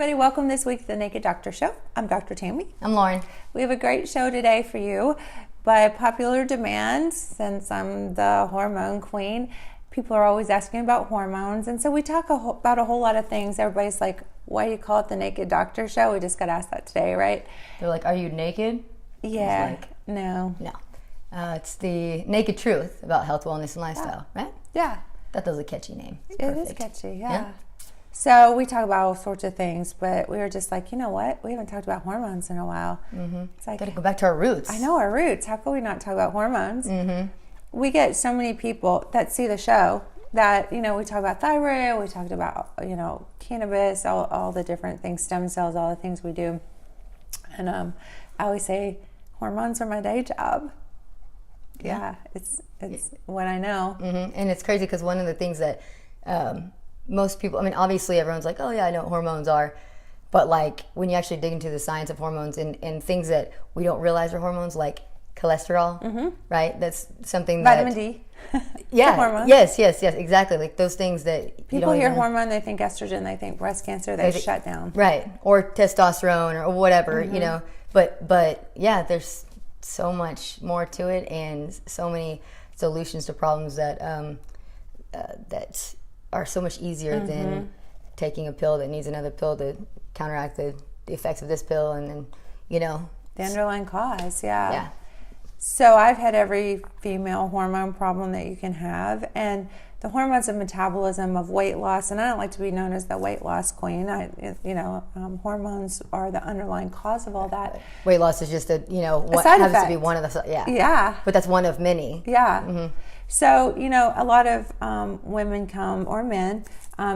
everybody. Welcome this week to the Naked Doctor Show. I'm Dr. Tammy. I'm Lauren. We have a great show today for you. By popular demand, since I'm the hormone queen, people are always asking about hormones. And so we talk about a whole lot of things. Everybody's like, why do you call it the Naked Doctor Show? We just got asked that today, right? They're like, are you naked? Yeah. No. It's the naked truth about health, wellness, and lifestyle, right? Yeah. That was a catchy name. It is catchy, yeah. So we talk about all sorts of things, but we were just like, you know what? We haven't talked about hormones in a while. Mm-hmm. It's like, gotta go back to our roots. I know our roots. How can we not talk about hormones? Mm-hmm. We get so many people that see the show that, we talk about thyroid, we talked about, cannabis, all the different things, stem cells, all the things we do. And I always say, hormones are my day job. Yeah, it's what I know. Mm-hmm. And it's crazy because one of the things that most people, obviously everyone's like, oh yeah, I know what hormones are. But like when you actually dig into the science of hormones and things that we don't realize are hormones, like cholesterol, right? That's something that... Vitamin D. Yeah. Hormone. Yes, exactly. Like those things that people hear hormone, they think estrogen, they think breast cancer, they shut down. Right. Or testosterone or whatever, But yeah, there's so much more to it and so many solutions to problems that that are so much easier than taking a pill that needs another pill to counteract the effects of this pill, and then the underlying cause. Yeah. So I've had every female hormone problem that you can have, and the hormones of metabolism, of weight loss, and I don't like to be known as the weight loss queen. Hormones are the underlying cause of all that. Weight loss is just what side happens effect. to be one of the Yeah. But that's one of many. Yeah. Mm-hmm. So a lot of women come, or men,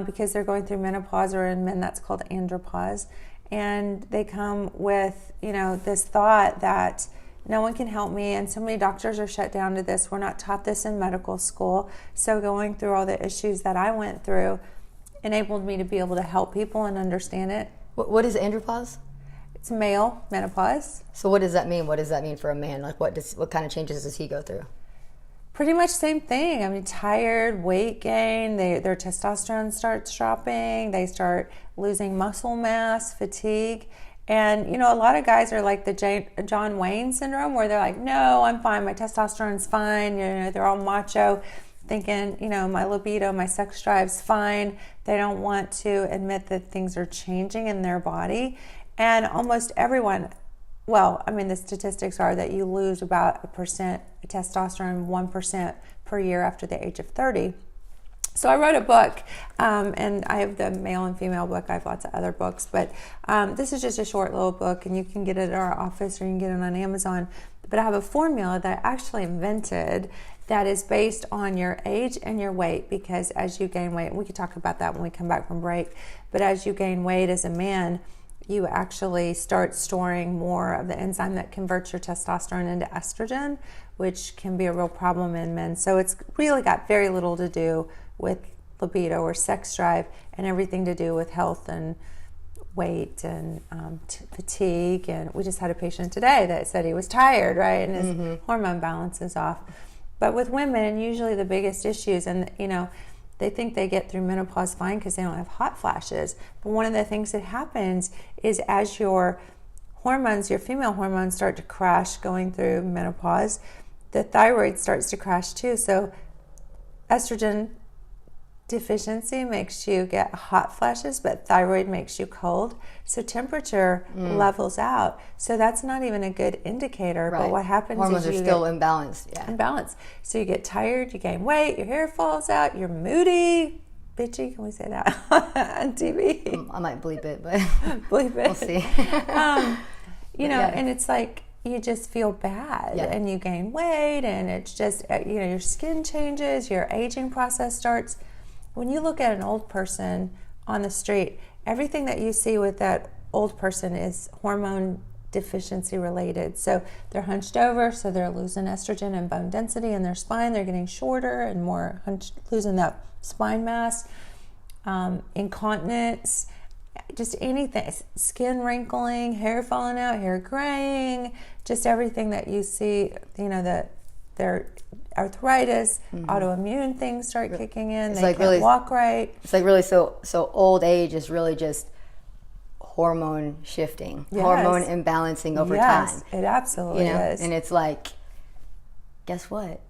because they're going through menopause, or in men that's called andropause, and they come with this thought that no one can help me, and so many doctors are shut down to this. We're not taught this in medical school. So going through all the issues that I went through enabled me to be able to help people and understand it. What is andropause? It's male menopause. So what does that mean? What does that mean for a man? Like what kind of changes does he go through? Pretty much same thing. Tired, weight gain, their testosterone starts dropping, they start losing muscle mass, fatigue. And, a lot of guys are like the John Wayne syndrome, where they're like, no, I'm fine. My testosterone's fine. They're all macho, thinking, my libido, my sex drive's fine. They don't want to admit that things are changing in their body. And almost everyone, the statistics are that you lose about 1% testosterone, 1% per year after the age of 30. So I wrote a book, and I have the male and female book. I have lots of other books, but this is just a short little book, and you can get it at our office or you can get it on Amazon. But I have a formula that I actually invented that is based on your age and your weight, because as you gain weight, we could talk about that when we come back from break, but as you gain weight as a man, you actually start storing more of the enzyme that converts your testosterone into estrogen, which can be a real problem in men. So it's really got very little to do with libido or sex drive, and everything to do with health and weight and fatigue. And we just had a patient today that said he was tired, right? And his hormone balance is off. But with women, usually the biggest issues, and they think they get through menopause fine because they don't have hot flashes. But one of the things that happens is as your hormones, your female hormones, start to crash going through menopause, the thyroid starts to crash too. So estrogen deficiency makes you get hot flashes, but thyroid makes you cold. So temperature levels out. So that's not even a good indicator. Right. But what happens hormones is are still imbalanced. Yeah. Imbalanced. So you get tired, you gain weight, your hair falls out, you're moody, bitchy. Can we say that on TV? I might bleep it, but bleep it. We'll see. And it's like you just feel bad, and you gain weight, and it's just your skin changes, your aging process starts. When you look at an old person on the street, everything that you see with that old person is hormone deficiency related. So they're hunched over, so they're losing estrogen and bone density in their spine. They're getting shorter and more losing that spine mass, incontinence, just anything, skin wrinkling, hair falling out, hair graying, just everything that you see, that their arthritis, autoimmune things start kicking in. They can't walk right. It's like really so old age is really just hormone shifting, Yes. hormone imbalancing over Yes, time. it absolutely is. And it's like, guess what?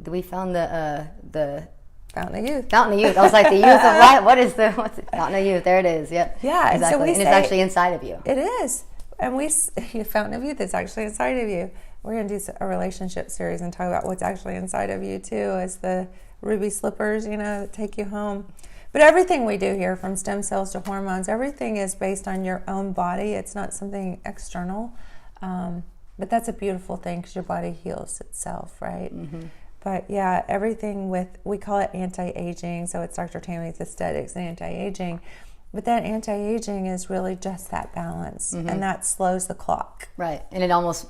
We found the Fountain of Youth. Fountain of Youth. I was like, the youth of life. What's it? Fountain of Youth. There it is. Yep. Yeah, and so exactly. we And it's say- actually inside of you. It is. And Fountain of Youth is actually inside of you. We're going to do a relationship series and talk about what's actually inside of you too, as the ruby slippers, that take you home. But everything we do here, from stem cells to hormones, everything is based on your own body. It's not something external. But that's a beautiful thing, because your body heals itself, right? Mm-hmm. But yeah, everything we call it anti-aging. So it's Dr. Tammy's aesthetics and anti-aging. But that anti-aging is really just that balance, and that slows the clock. Right. And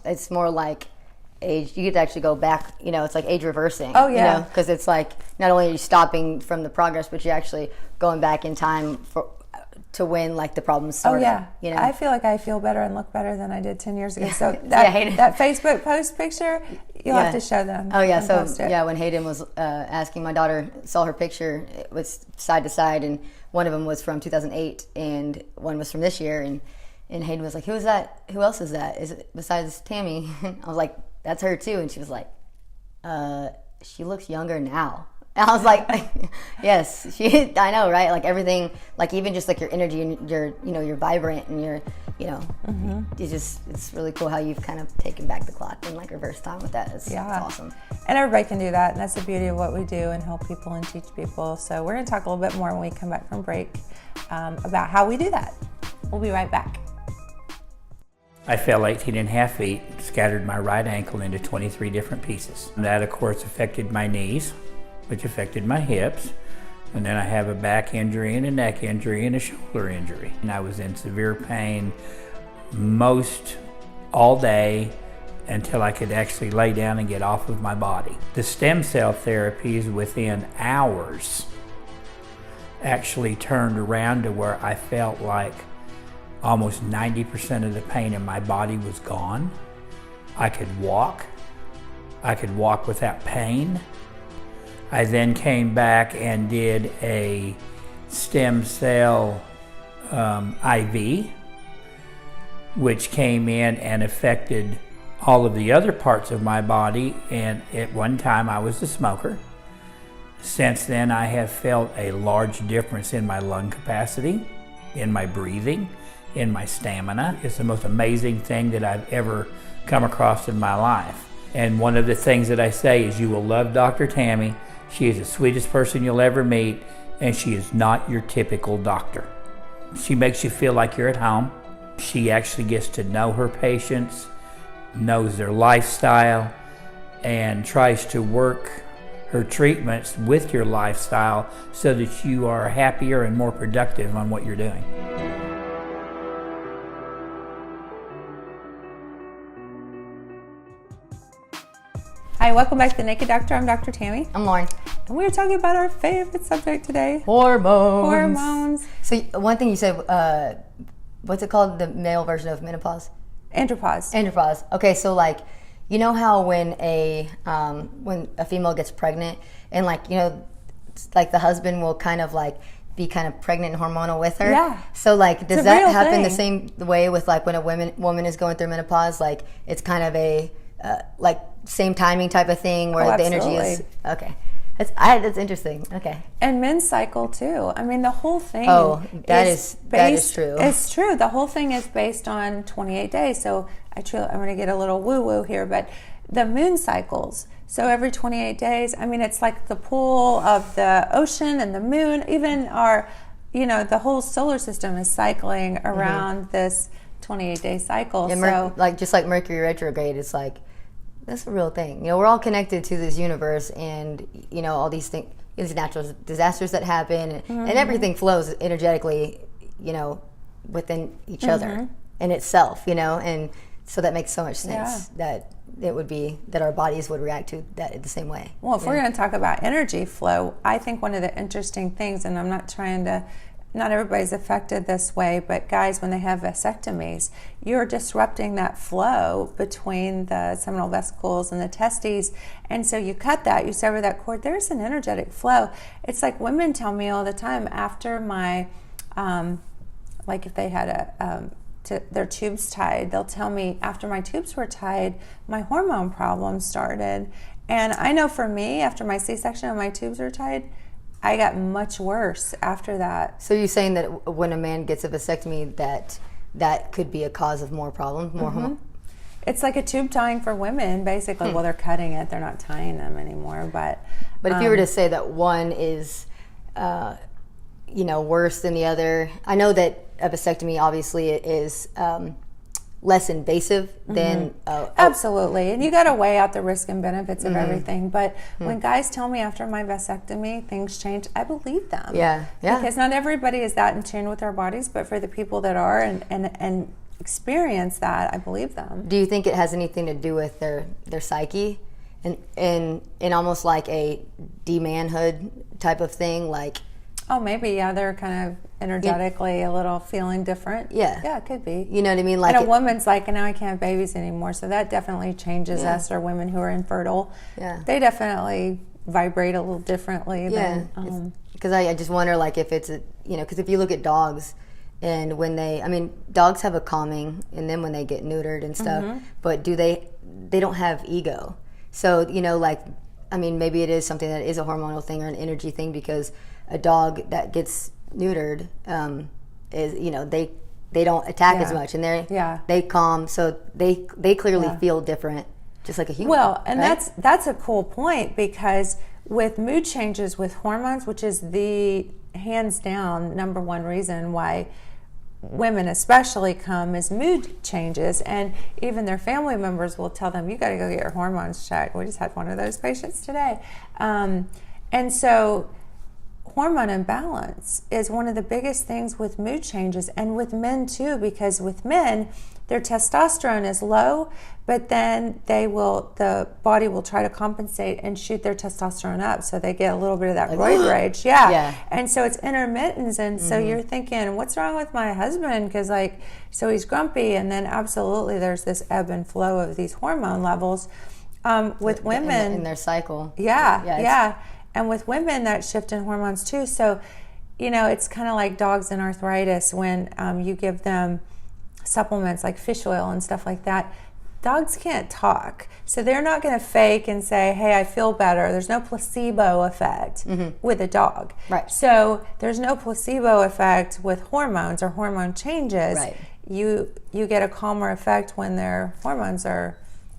it's more like age. You get to actually go back, it's like age reversing. Oh, yeah. Because it's like, not only are you stopping from the progress, but you're actually going back in time to when like the problems started. Oh yeah, I feel like I feel better and look better than I did 10 years ago. So Hayden. that Facebook post picture, you'll have to show them. Oh yeah, and so post it. when Hayden was asking, my daughter saw her picture. It was side to side, and one of them was from 2008, and one was from this year. And Hayden was like, "Who is that? Who else is that? Is it besides Tammy?" I was like, "That's her too." And she was like, "She looks younger now." And I was like, yes, I know, right? Like everything, like even just like your energy, and you're vibrant, and you're, it's really cool how you've kind of taken back the clock and like reverse time with that. It's awesome. And everybody can do that, and that's the beauty of what we do and help people and teach people. So we're going to talk a little bit more when we come back from break about how we do that. We'll be right back. I fell 18 and a half feet, scattered my right ankle into 23 different pieces. That, of course, affected my knees, which affected my hips. And then I have a back injury and a neck injury and a shoulder injury. And I was in severe pain most all day until I could actually lay down and get off of my body. The stem cell therapies within hours actually turned around to where I felt like almost 90% of the pain in my body was gone. I could walk. I could walk without pain. I then came back and did a stem cell IV, which came in and affected all of the other parts of my body. And at one time I was a smoker. Since then I have felt a large difference in my lung capacity, in my breathing, in my stamina. It's the most amazing thing that I've ever come across in my life. And one of the things that I say is, you will love Dr. Tammy. She is the sweetest person you'll ever meet, and she is not your typical doctor. She makes you feel like you're at home. She actually gets to know her patients, knows their lifestyle, and tries to work her treatments with your lifestyle so that you are happier and more productive on what you're doing. Hi, welcome back to The Naked Doctor. I'm Dr. Tammy. I'm Lauren. And we're talking about our favorite subject today. Hormones. Hormones. So one thing you said, what's it called? The male version of menopause? Andropause. Andropause. Okay, so like, you know how when a female gets pregnant, and like, like the husband will kind of like be kind of pregnant and hormonal with her. Yeah. So like, does a that real happen thing. the same way with like when a woman is going through menopause? Like it's kind of a like same timing type of thing where the energy is okay. That's interesting. Okay. And men's cycle too. I mean, the whole thing. That is true. It's true. The whole thing is based on 28 days. So I'm going to get a little woo-woo here, but the moon cycles. So every 28 days, I mean, it's like the pull of the ocean and the moon. Even our, the whole solar system is cycling around this 28-day cycle. And so just like Mercury retrograde, it's like, that's a real thing. We're all connected to this universe, and all these things, these natural disasters that happen, and everything flows energetically, within each other and itself, and so that makes so much sense that it would be that our bodies would react to that the same way. Well, if we're going to talk about energy flow, I think one of the interesting things, and I'm not everybody's affected this way, but guys, when they have vasectomies, you're disrupting that flow between the seminal vesicles and the testes, and so you cut that, you sever that cord, there's an energetic flow. It's like women tell me all the time, after my like if they had their tubes tied, they'll tell me after my tubes were tied, my hormone problems started. And I know for me, after my C-section and my tubes were tied, I got much worse after that. So you're saying that when a man gets a vasectomy, that could be a cause of more problems, more hormone? It's like a tube tying for women, basically. Well, they're cutting it; they're not tying them anymore. But if you were to say that one is, worse than the other, I know that a vasectomy obviously is less invasive than absolutely, and you got to weigh out the risk and benefits of everything. But when guys tell me after my vasectomy things change, I believe them. Yeah. Because not everybody is that in tune with their bodies, but for the people that are and experience that, I believe them. Do you think it has anything to do with their psyche and almost like a de-manhood type of thing, like? Oh, maybe, yeah. They're kind of energetically a little feeling different. Yeah, it could be. You know what I mean? Like, and a woman's like, now I can't have babies anymore, so that definitely changes us, or women who are infertile. Yeah, they definitely vibrate a little differently. Yeah, because I just wonder, like, if it's because if you look at dogs. And when dogs have a calming, and then when they get neutered and stuff, but they don't have ego. So, maybe it is something that is a hormonal thing or an energy thing, because a dog that gets neutered is, they don't attack as much, and they calm, so they clearly feel different, just like a human. Well, and right? that's a cool point, because with mood changes with hormones, which is the hands down number one reason why women especially come, is mood changes, and even their family members will tell them, you got to go get your hormones checked. We just had one of those patients today. And so hormone imbalance is one of the biggest things with mood changes, and with men too, because with men, their testosterone is low, but then the body will try to compensate and shoot their testosterone up, so they get a little bit of that roid rage. Yeah. And so it's intermittent, and so you're thinking, what's wrong with my husband? Because so he's grumpy, and then absolutely there's this ebb and flow of these hormone levels. With women in their cycle. Yeah. And with women, that shift in hormones too. So, it's kind of like dogs and arthritis when you give them supplements like fish oil and stuff like that. Dogs can't talk, so they're not going to fake and say, hey, I feel better. There's no placebo effect with a dog. Right. So there's no placebo effect with hormones or hormone changes. Right. You get a calmer effect when their hormones are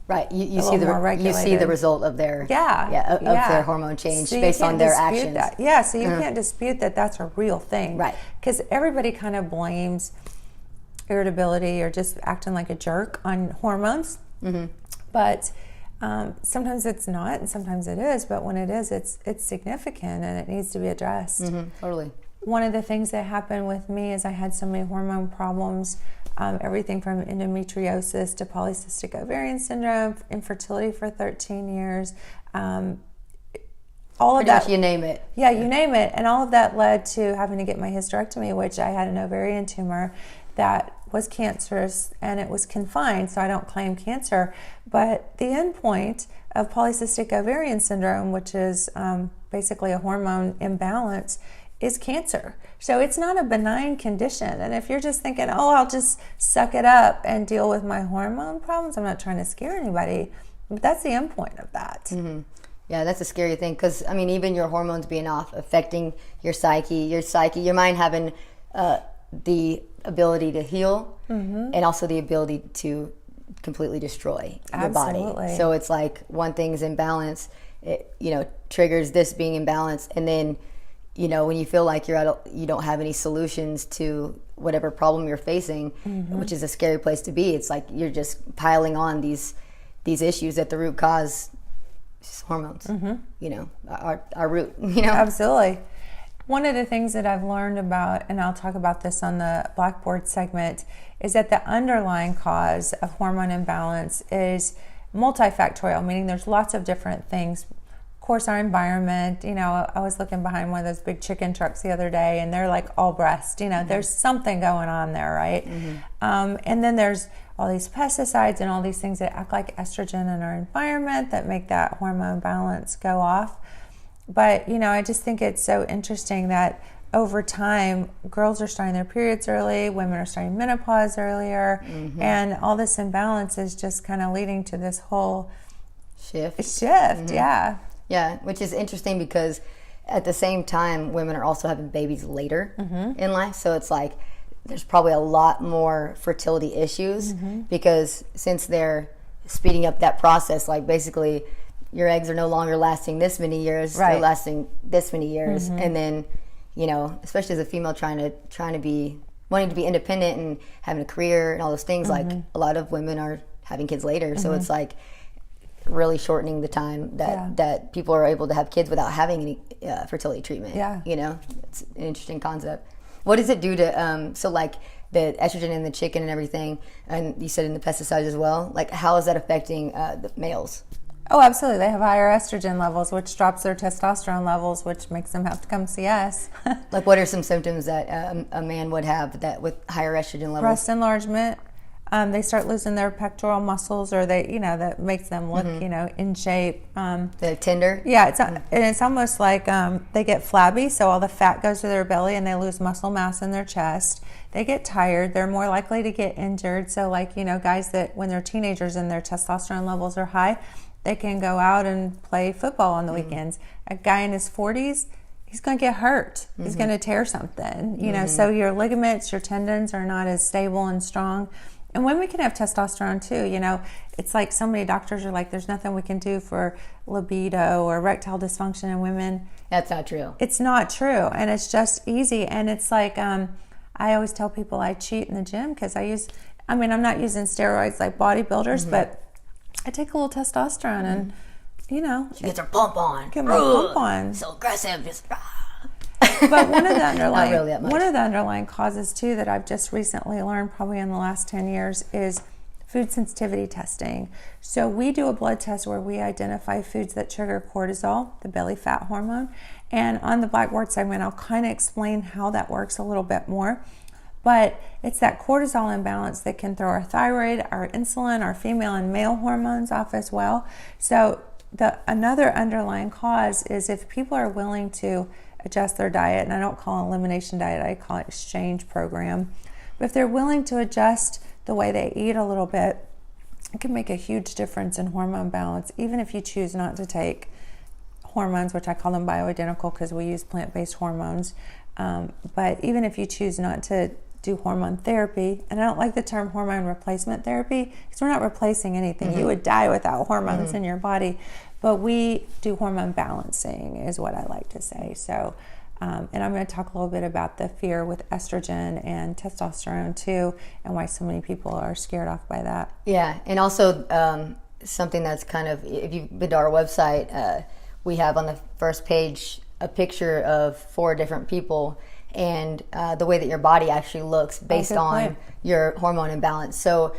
right. You see the result of their their hormone change based on their actions. That. Yeah, so you can't dispute that that's a real thing. Right. Because everybody kind of blames irritability or just acting like a jerk on hormones. But sometimes it's not, and sometimes it is. But when it is, it's significant, and it needs to be addressed. Totally. One of the things that happened with me is I had so many hormone problems, everything from endometriosis to polycystic ovarian syndrome, infertility for 13 years. All of that, you name it. Yeah, you name it. And all of that led to having to get my hysterectomy, which I had an ovarian tumor that was cancerous, and it was confined, so I don't claim cancer. But the end point of polycystic ovarian syndrome, which is basically a hormone imbalance, is cancer. So it's not a benign condition. And if you're just thinking, I'll just suck it up and deal with my hormone problems, I'm not trying to scare anybody, but that's the end point of that. Yeah, that's a scary thing, because even your hormones being off, affecting your psyche, your mind having the ability to heal, and also the ability to completely destroy your body. So it's like one thing's imbalance, it triggers this being imbalanced, and then when you feel like you don't have any solutions to whatever problem you're facing, which is a scary place to be. It's like you're just piling on these issues at the root cause. Hormones, our root, Absolutely. One of the things that I've learned about, and I'll talk about this on the Blackboard segment, is that the underlying cause of hormone imbalance is multifactorial, meaning there's lots of different things. Of course, our environment, I was looking behind one of those big chicken trucks the other day, and they're like all breast, there's something going on there, right? And then there's all these pesticides and all these things that act like estrogen in our environment that make that hormone balance go off. But, I just think it's so interesting that over time, girls are starting their periods early, women are starting menopause earlier, and all this imbalance is just kind of leading to this whole shift. Yeah. Yeah, which is interesting because at the same time, women are also having babies later in life. So it's like there's probably a lot more fertility issues because since they're speeding up that process, like basically your eggs are no longer lasting this many years, they're lasting this many years. And then, you know, especially as a female trying to be, wanting to be independent and having a career and all those things, like a lot of women are having kids later. So it's like really shortening the time that people are able to have kids without having any fertility treatment. You know, it's an interesting concept. What does it do to, so like the estrogen in the chicken and everything, and you said in the pesticides as well, like how is that affecting the males? Oh, absolutely. They have higher estrogen levels, which drops their testosterone levels, which makes them have to come see us. Like what are some symptoms that a man would have that with higher estrogen levels? Breast enlargement. They start losing their pectoral muscles, or they, you know, that makes them look, you know, in shape. The tender? Yeah, it's almost like they get flabby, so all the fat goes to their belly and they lose muscle mass in their chest. They get tired. They're more likely to get injured. So like, you know, guys that when they're teenagers and their testosterone levels are high, they can go out and play football on the weekends. A guy in his 40s, he's going to get hurt. He's going to tear something, you know, so your ligaments, your tendons are not as stable and strong. And women can have testosterone too, you know. It's like so many doctors are like, there's nothing we can do for libido or erectile dysfunction in women. That's not true. It's not true, and it's just easy. And it's like, I always tell people I cheat in the gym because I'm not using steroids like bodybuilders, but I take a little testosterone and, you know. She gets her pump on. Get my pump on. So aggressive, just... But one of the underlying Not really that much. one of the underlying causes too that I've just recently learned, probably in the last 10 years, is food sensitivity testing. So we do a blood test where we identify foods that trigger cortisol, the belly fat hormone. And on the Blackboard segment, I'll kind of explain how that works a little bit more. But it's that cortisol imbalance that can throw our thyroid, our insulin, our female and male hormones off as well. So another underlying cause is if people are willing to adjust their diet, and I don't call it elimination diet, I call it exchange program. But if they're willing to adjust the way they eat a little bit, it can make a huge difference in hormone balance, even if you choose not to take hormones, which I call them bioidentical because we use plant-based hormones. But even if you choose not to do hormone therapy, and I don't like the term hormone replacement therapy because we're not replacing anything. You would die without hormones in your body. But we do hormone balancing is what I like to say. So, and I'm going to talk a little bit about the fear with estrogen and testosterone too, and why so many people are scared off by that. Yeah, and also something that's kind of, if you've been to our website, we have on the first page a picture of 4 different people and the way that your body actually looks based on your hormone imbalance. So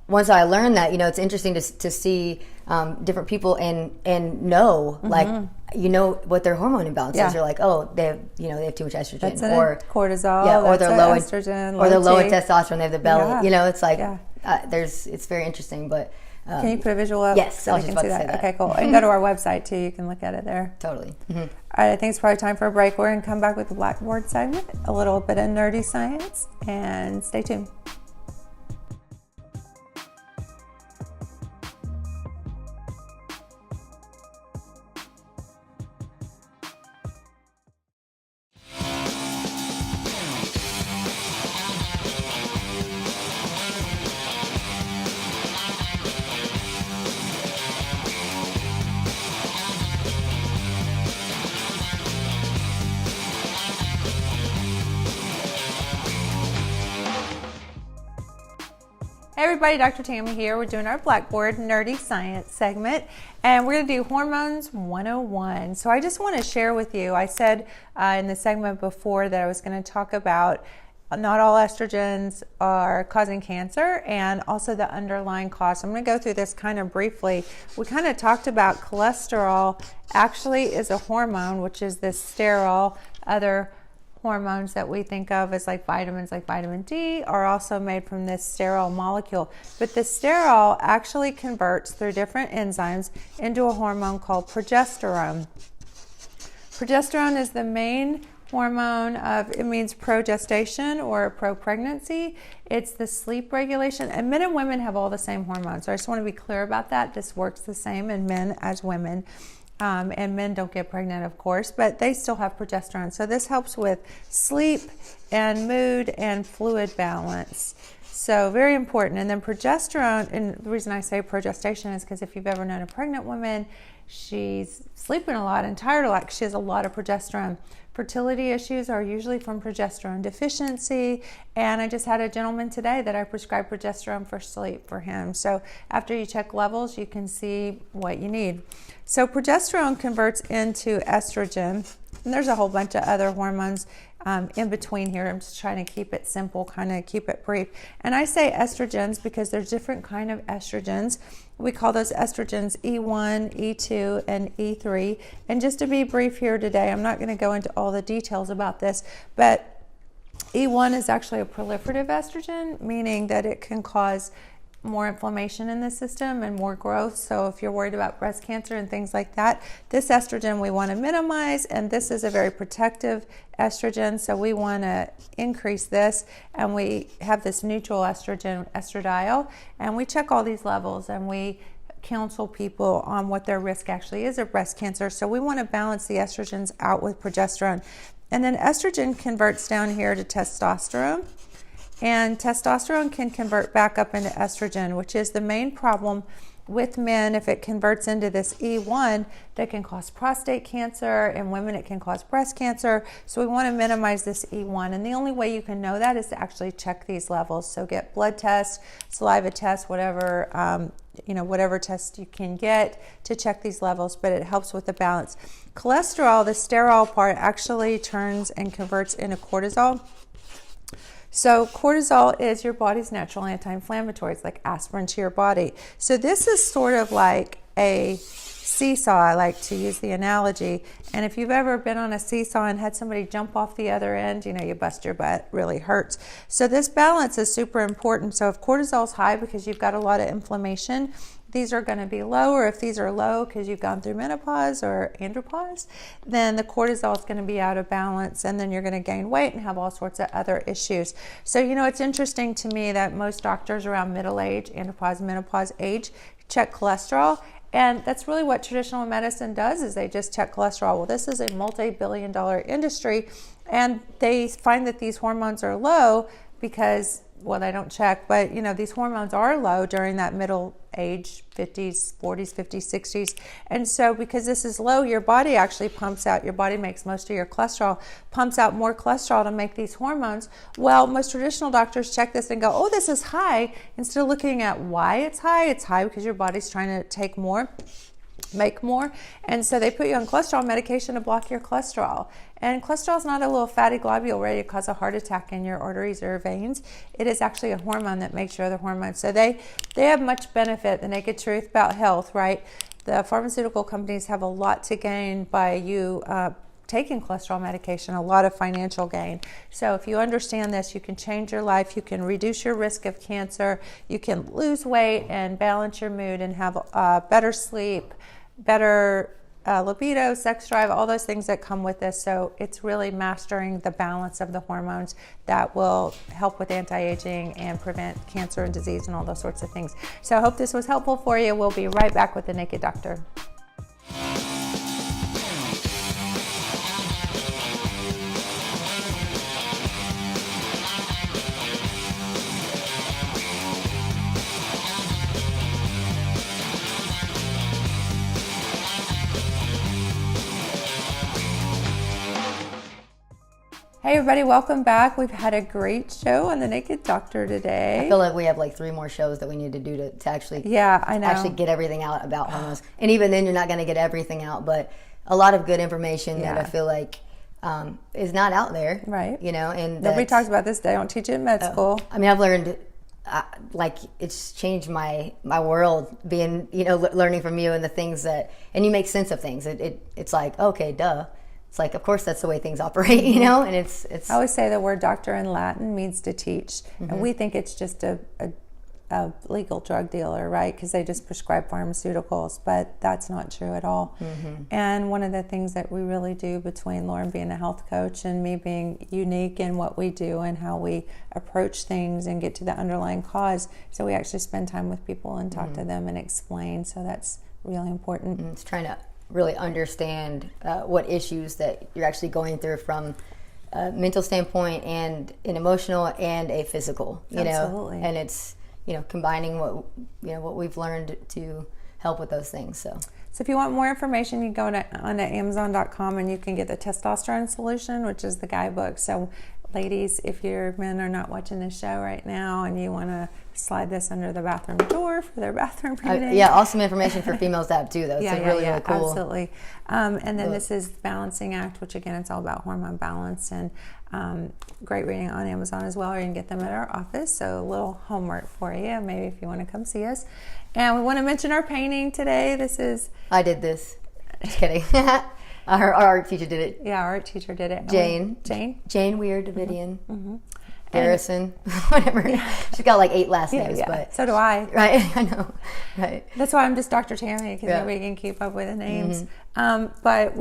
once I learned that, you know, it's interesting to see different people and know, like, you know what their hormone imbalance is. You're like, oh, they have too much estrogen, or cortisol, or they're low in estrogen, or they're low in testosterone. They have the belly. Yeah. You know, it's like it's very interesting. But can you put a visual up? Yes, so I was we just can see about to say that. Okay, cool. And go to our website too. You can look at it there. Totally. All right, I think it's probably time for a break. We're going to come back with the Blackboard segment, a little bit of nerdy science, and stay tuned. Hey everybody, Dr. Tammy here. We're doing our Blackboard Nerdy Science segment, and we're going to do Hormones 101. So I just want to share with you, I said in the segment before that I was going to talk about not all estrogens are causing cancer and also the underlying cause. I'm going to go through this kind of briefly. We kind of talked about cholesterol actually is a hormone, which is this sterol. Other hormones that we think of as like vitamins, like vitamin D, are also made from this sterol molecule. But the sterol actually converts through different enzymes into a hormone called progesterone. Progesterone is the main hormone it means progestation or pro-pregnancy. It's the sleep regulation, and men and women have all the same hormones. So I just want to be clear about that. This works the same in men as women. And men don't get pregnant, of course, but they still have progesterone. So this helps with sleep and mood and fluid balance. So very important. And then progesterone, and the reason I say progestation is because if you've ever known a pregnant woman, she's sleeping a lot and tired a lot because she has a lot of progesterone. Fertility issues are usually from progesterone deficiency. And I just had a gentleman today that I prescribed progesterone for sleep for him. So after you check levels, you can see what you need. So progesterone converts into estrogen. And there's a whole bunch of other hormones in between here. I'm just trying to keep it simple, kind of keep it brief. And I say estrogens because there's different kind of estrogens. We call those estrogens E1, E2, and E3. And just to be brief here today, I'm not going to go into all the details about this, but E1 is actually a proliferative estrogen, meaning that it can cause more inflammation in the system and more growth. So if you're worried about breast cancer and things like that, this estrogen we want to minimize, and this is a very protective estrogen, so we want to increase this. And we have this neutral estrogen, estradiol, and we check all these levels and we counsel people on what their risk actually is of breast cancer. So we want to balance the estrogens out with progesterone. And then estrogen converts down here to testosterone. And testosterone can convert back up into estrogen, which is the main problem with men. If it converts into this E1, that can cause prostate cancer. In women, it can cause breast cancer. So we want to minimize this E1. And the only way you can know that is to actually check these levels. So get blood tests, saliva tests, whatever, whatever test you can get to check these levels, but it helps with the balance. Cholesterol, the sterol part, actually turns and converts into cortisol. So cortisol is your body's natural anti-inflammatory. It's like aspirin to your body. So this is sort of like a seesaw, I like to use the analogy. And if you've ever been on a seesaw and had somebody jump off the other end, you bust your butt, really hurts. So this balance is super important. So if cortisol's high because you've got a lot of inflammation, these are going to be low, or if these are low because you've gone through menopause or andropause, then the cortisol is going to be out of balance, and then you're going to gain weight and have all sorts of other issues. So, it's interesting to me that most doctors around middle age, andropause, menopause age, check cholesterol. And that's really what traditional medicine does, is they just check cholesterol. Well, this is a multi-billion-dollar industry, and they find that these hormones are low because, they don't check, but these hormones are low during that middle age, 50s, 40s, 50s, 60s. And so because this is low, your body actually pumps out, your body makes most of your cholesterol, pumps out more cholesterol to make these hormones. Well, most traditional doctors check this and go, oh, this is high. Instead of looking at why it's high because your body's trying to take more, make more. And so they put you on cholesterol medication to block your cholesterol. And cholesterol is not a little fatty globule ready to cause a heart attack in your arteries or veins. It is actually a hormone that makes your other hormones. So they have much benefit. The naked truth about health, right? The pharmaceutical companies have a lot to gain by you taking cholesterol medication, a lot of financial gain. So if you understand this, you can change your life, you can reduce your risk of cancer, you can lose weight and balance your mood and have better sleep, better libido, sex drive, all those things that come with this. So it's really mastering the balance of the hormones that will help with anti-aging and prevent cancer and disease and all those sorts of things. So I hope this was helpful for you. We'll be right back with the Naked Doctor. Hey everybody, welcome back. We've had a great show on the Naked Doctor today. I feel like we have like 3 more shows that we need to do to actually actually get everything out about hormones. And even then you're not going to get everything out, but a lot of good information that I feel like is not out there. Right. And nobody talks about this. They don't teach it in med school. I mean, I've learned like it's changed my world being, learning from you and the things and you make sense of things. It's like, okay, duh. It's like, of course, that's the way things operate, and it's. I always say the word doctor in Latin means to teach, and we think it's just a a legal drug dealer, right? Because they just prescribe pharmaceuticals, but that's not true at all. And one of the things that we really do between Lauren being a health coach and me being unique in what we do and how we approach things and get to the underlying cause, so we actually spend time with people and talk to them and explain. So that's really important. It's trying to really understand what issues that you're actually going through from a mental standpoint and an emotional and a physical, you Absolutely. know, and it's, you know, combining what we've learned to help with those things. So if you want more information, you go onto Amazon.com and you can get the Testosterone Solution, which is the guidebook. So ladies, if your men are not watching this show right now and you want to slide this under the bathroom door for their bathroom reading. Yeah, awesome information for females to have too, though. Yeah, it's really cool. Absolutely. And then this is Balancing Act, which again, it's all about hormone balance, and great reading on Amazon as well, or you can get them at our office. So a little homework for you, maybe if you want to come see us. And we want to mention our painting today. I did this. Just kidding. Our art teacher did it. Yeah, our art teacher did it. Jane Weir Davidian. Harrison, whatever. She's got like 8 last names, but so do I. Right, I know. Right. That's why I'm just Dr. Tammy, because nobody can keep up with the names. But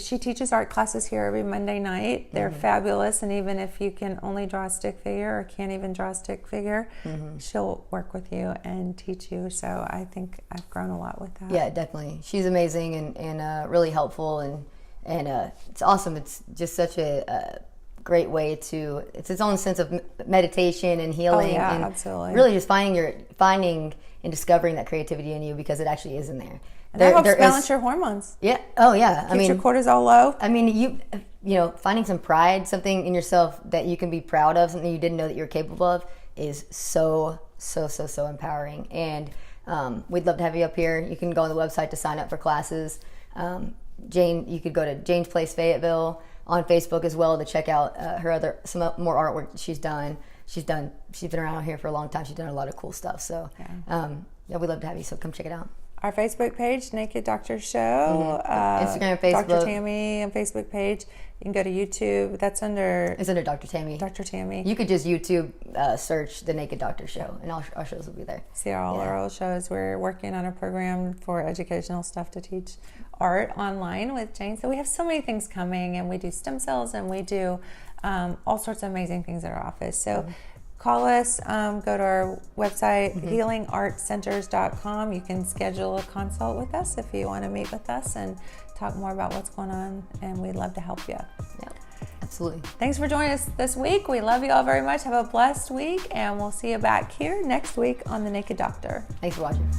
she teaches art classes here every Monday night. They're fabulous, and even if you can only draw a stick figure or can't even draw a stick figure, she'll work with you and teach you. So I think I've grown a lot with that. Yeah, definitely. She's amazing and really helpful, and it's awesome. It's just such a great way to, it's its own sense of meditation and healing, and absolutely. Really just finding and discovering that creativity in you, because it actually is in there. And that helps balance your hormones. Yeah. Oh yeah. Keeps your cortisol low. I mean, you know, finding some pride, something in yourself that you can be proud of, something you didn't know that you're capable of, is so empowering. And we'd love to have you up here. You can go on the website to sign up for classes. Jane, you could go to Jane's Place Fayetteville on Facebook as well to check out some more artwork that she's done. She's been around here for a long time. She's done a lot of cool stuff. So we'd love to have you. So come check it out. Our Facebook page, Naked Doctor Show. Instagram, Facebook. Dr. Tammy on Facebook page. You can go to YouTube. It's under Dr. Tammy. Dr. Tammy. You could just YouTube search The Naked Doctor Show, and our shows will be there. See all our old shows. We're working on a program for educational stuff to teach art online with Jane. So we have so many things coming, and we do stem cells, and we do all sorts of amazing things at our office. So call us, go to our website, healingartcenters.com. You can schedule a consult with us if you want to meet with us and talk more about what's going on, and we'd love to help you. Yeah, absolutely. Thanks for joining us this week. We love you all very much. Have a blessed week, and we'll see you back here next week on The Naked Doctor. Thanks for watching.